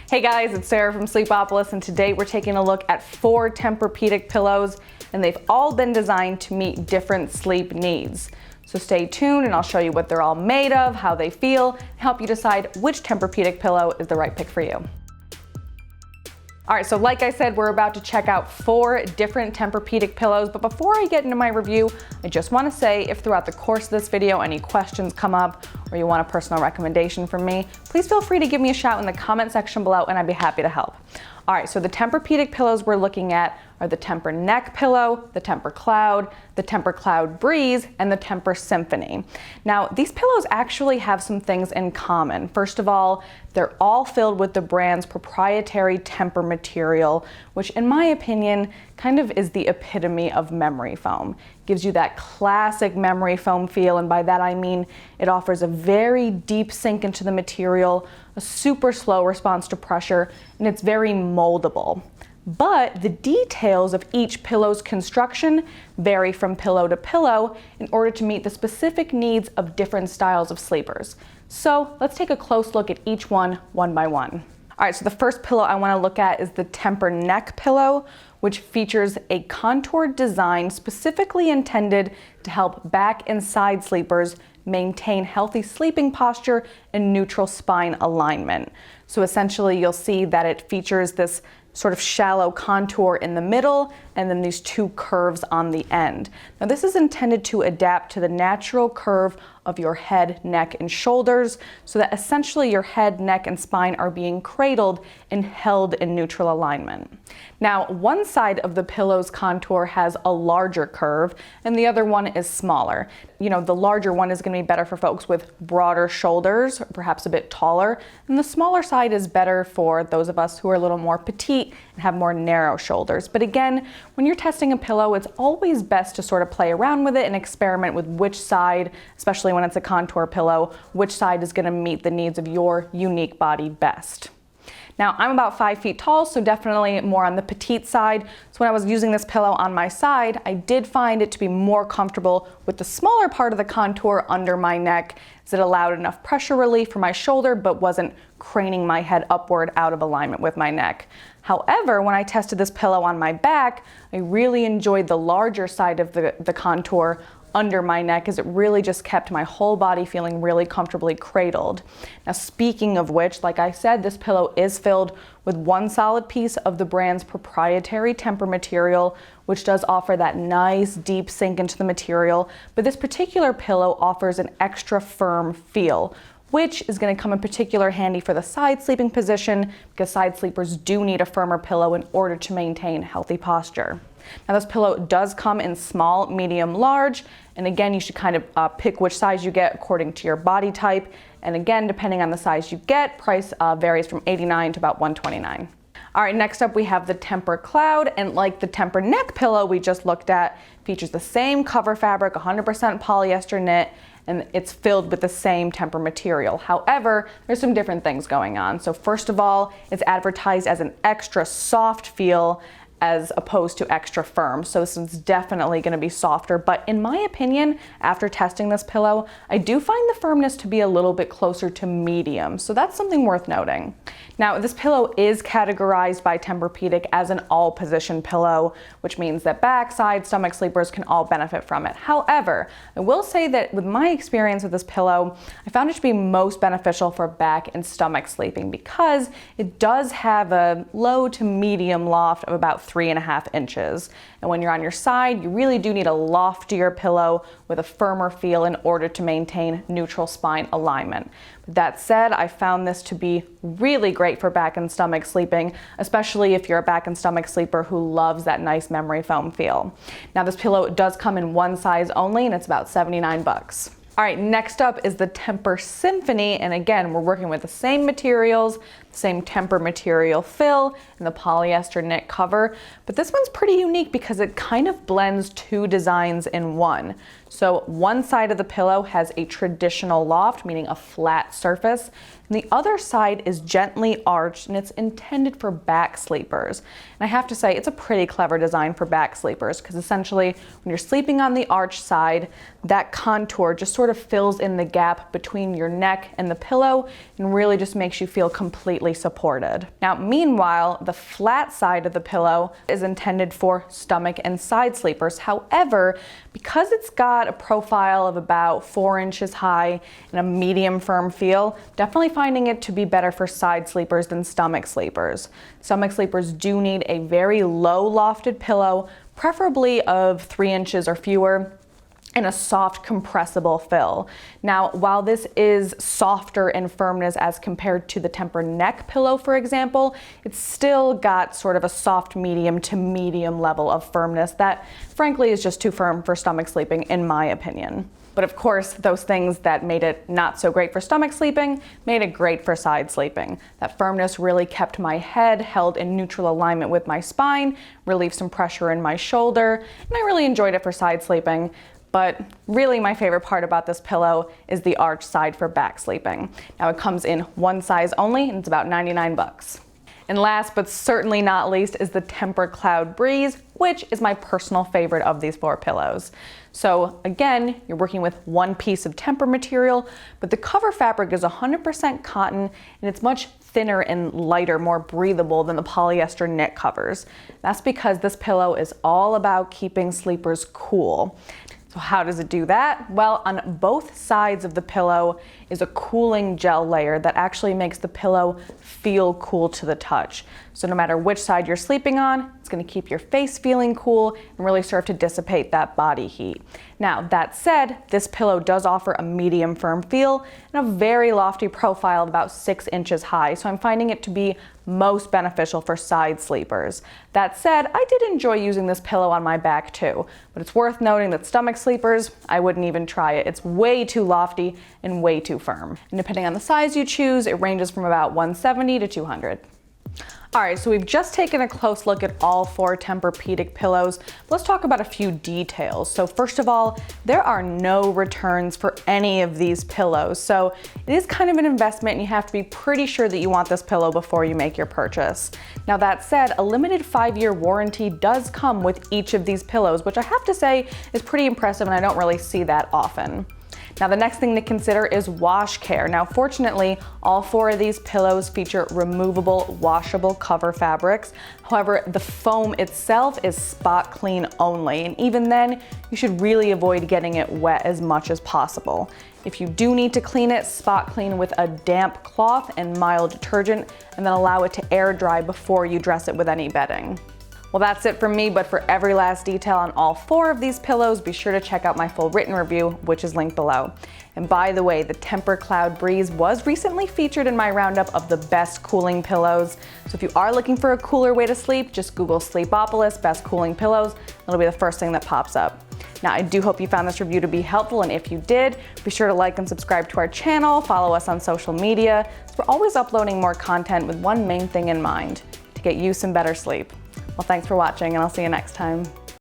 Hey guys, it's Sarah from Sleepopolis, and today we're taking a look at 4 Tempur-Pedic pillows, and they've all been designed to meet different sleep needs. So stay tuned and I'll show you what they're all made of, how they feel, and help you decide which Tempur-Pedic pillow is the right pick for you. All right, so like I said, we're about to check out 4 different Tempur-Pedic pillows, but before I get into my review, I just wanna say if throughout the course of this video any questions come up or you want a personal recommendation from me, please feel free to give me a shout in the comment section below and I'd be happy to help. All right, so the Tempur-Pedic pillows we're looking at are the Tempur-Neck Pillow, the Tempur-Cloud, the Tempur-Cloud Breeze, and the Tempur-Symphony. Now, these pillows actually have some things in common. First of all, they're all filled with the brand's proprietary Tempur material, which in my opinion, kind of is the epitome of memory foam. Gives you that classic memory foam feel, and by that I mean it offers a very deep sink into the material, a super slow response to pressure, and it's very moldable. But the details of each pillow's construction vary from pillow to pillow in order to meet the specific needs of different styles of sleepers. So let's take a close look at each one by one. All right, so the first pillow I want to look at is the Tempur-Neck Pillow, which features a contoured design specifically intended to help back and side sleepers maintain healthy sleeping posture and neutral spine alignment. So essentially you'll see that it features this sort of shallow contour in the middle and then these 2 curves on the end. Now this is intended to adapt to the natural curve of your head, neck, and shoulders so that essentially your head, neck, and spine are being cradled and held in neutral alignment. Now, one side of the pillow's contour has a larger curve and the other one is smaller. You know, the larger one is going to be better for folks with broader shoulders, or perhaps a bit taller, and the smaller side is better for those of us who are a little more petite and have more narrow shoulders. But again, when you're testing a pillow, it's always best to sort of play around with it and experiment with which side, especially when it's a contour pillow, which side is going to meet the needs of your unique body best. Now, I'm about 5 feet tall, so definitely more on the petite side. So when I was using this pillow on my side, I did find it to be more comfortable with the smaller part of the contour under my neck, as it allowed enough pressure relief for my shoulder, but wasn't craning my head upward out of alignment with my neck. However, when I tested this pillow on my back, I really enjoyed the larger side of the contour under my neck, as it really just kept my whole body feeling really comfortably cradled. Now, speaking of which, like I said, this pillow is filled with 1 solid piece of the brand's proprietary Tempur material, which does offer that nice deep sink into the material, but this particular pillow offers an extra firm feel, which is going to come in particular handy for the side sleeping position, because side sleepers do need a firmer pillow in order to maintain healthy posture. Now, this pillow does come in small, medium, large, and again, you should kind of pick which size you get according to your body type. And again, depending on the size you get, price varies from $89 to about $129. All right, next up we have the Tempur-Cloud, and like the Tempur-Neck Pillow we just looked at, features the same cover fabric, 100% polyester knit, and it's filled with the same Tempur material. However, there's some different things going on. So first of all, it's advertised as an extra soft feel as opposed to extra firm. So this is definitely going to be softer, but in my opinion, after testing this pillow, I do find the firmness to be a little bit closer to medium. So that's something worth noting. Now, this pillow is categorized by Tempur-Pedic as an all-position pillow, which means that back, side, stomach sleepers can all benefit from it. However, I will say that with my experience with this pillow, I found it to be most beneficial for back and stomach sleeping because it does have a low to medium loft of about 3.5 inches. And when you're on your side, you really do need a loftier pillow with a firmer feel in order to maintain neutral spine alignment. But that said, I found this to be really great for back and stomach sleeping, especially if you're a back and stomach sleeper who loves that nice memory foam feel. Now, this pillow does come in 1 size only, and it's about 79 bucks. All right, next up is the Tempur-Symphony, and again, we're working with the same materials, the same Tempur material fill, and the polyester knit cover, but this one's pretty unique because it kind of blends 2 designs in one. So one side of the pillow has a traditional loft, meaning a flat surface, and the other side is gently arched, and it's intended for back sleepers. And I have to say, it's a pretty clever design for back sleepers, because essentially when you're sleeping on the arched side, that contour just sort of fills in the gap between your neck and the pillow and really just makes you feel completely completely supported. Now, meanwhile, the flat side of the pillow is intended for stomach and side sleepers. However, because it's got a profile of about 4 inches high and a medium firm feel, definitely finding it to be better for side sleepers than stomach sleepers. Stomach sleepers do need a very low lofted pillow, preferably of 3 inches or fewer, and a soft compressible fill. Now, while this is softer in firmness as compared to the Tempur-Neck Pillow, for example, it's still got sort of a soft medium to medium level of firmness that frankly is just too firm for stomach sleeping in my opinion. But of course, those things that made it not so great for stomach sleeping made it great for side sleeping. That firmness really kept my head held in neutral alignment with my spine, relieved some pressure in my shoulder, and I really enjoyed it for side sleeping. But really my favorite part about this pillow is the arch side for back sleeping. Now it comes in one size only and it's about 99 bucks. And last but certainly not least is the Tempur-Cloud Breeze, which is my personal favorite of these 4 pillows. So again, you're working with one piece of Tempur material, but the cover fabric is 100% cotton and it's much thinner and lighter, more breathable than the polyester knit covers. That's because this pillow is all about keeping sleepers cool. So how does it do that? Well, on both sides of the pillow is a cooling gel layer that actually makes the pillow feel cool to the touch. So no matter which side you're sleeping on, it's going to keep your face feeling cool and really serve to dissipate that body heat. Now, that said, this pillow does offer a medium firm feel and a very lofty profile of about 6 inches high, so I'm finding it to be most beneficial for side sleepers. That said, I did enjoy using this pillow on my back too, but it's worth noting that stomach sleepers, I wouldn't even try it. It's way too lofty and way too firm. And depending on the size you choose, it ranges from about 170 to 200. All right, so we've just taken a close look at all 4 Tempur-Pedic pillows. Let's talk about a few details. So first of all, there are no returns for any of these pillows. So it is kind of an investment and you have to be pretty sure that you want this pillow before you make your purchase. Now that said, a limited 5-year warranty does come with each of these pillows, which I have to say is pretty impressive and I don't really see that often. Now the next thing to consider is wash care. Now fortunately, all 4 of these pillows feature removable, washable cover fabrics. However, the foam itself is spot clean only, and even then, you should really avoid getting it wet as much as possible. If you do need to clean it, spot clean with a damp cloth and mild detergent, and then allow it to air dry before you dress it with any bedding. Well, that's it from me, but for every last detail on all 4 of these pillows, be sure to check out my full written review, which is linked below. And by the way, the Tempur-Cloud Breeze was recently featured in my roundup of the best cooling pillows. So if you are looking for a cooler way to sleep, just Google Sleepopolis best cooling pillows. It'll be the first thing that pops up. Now, I do hope you found this review to be helpful, and if you did, be sure to like and subscribe to our channel, follow us on social media, so we're always uploading more content with one main thing in mind, to get you some better sleep. Well, thanks for watching, and I'll see you next time.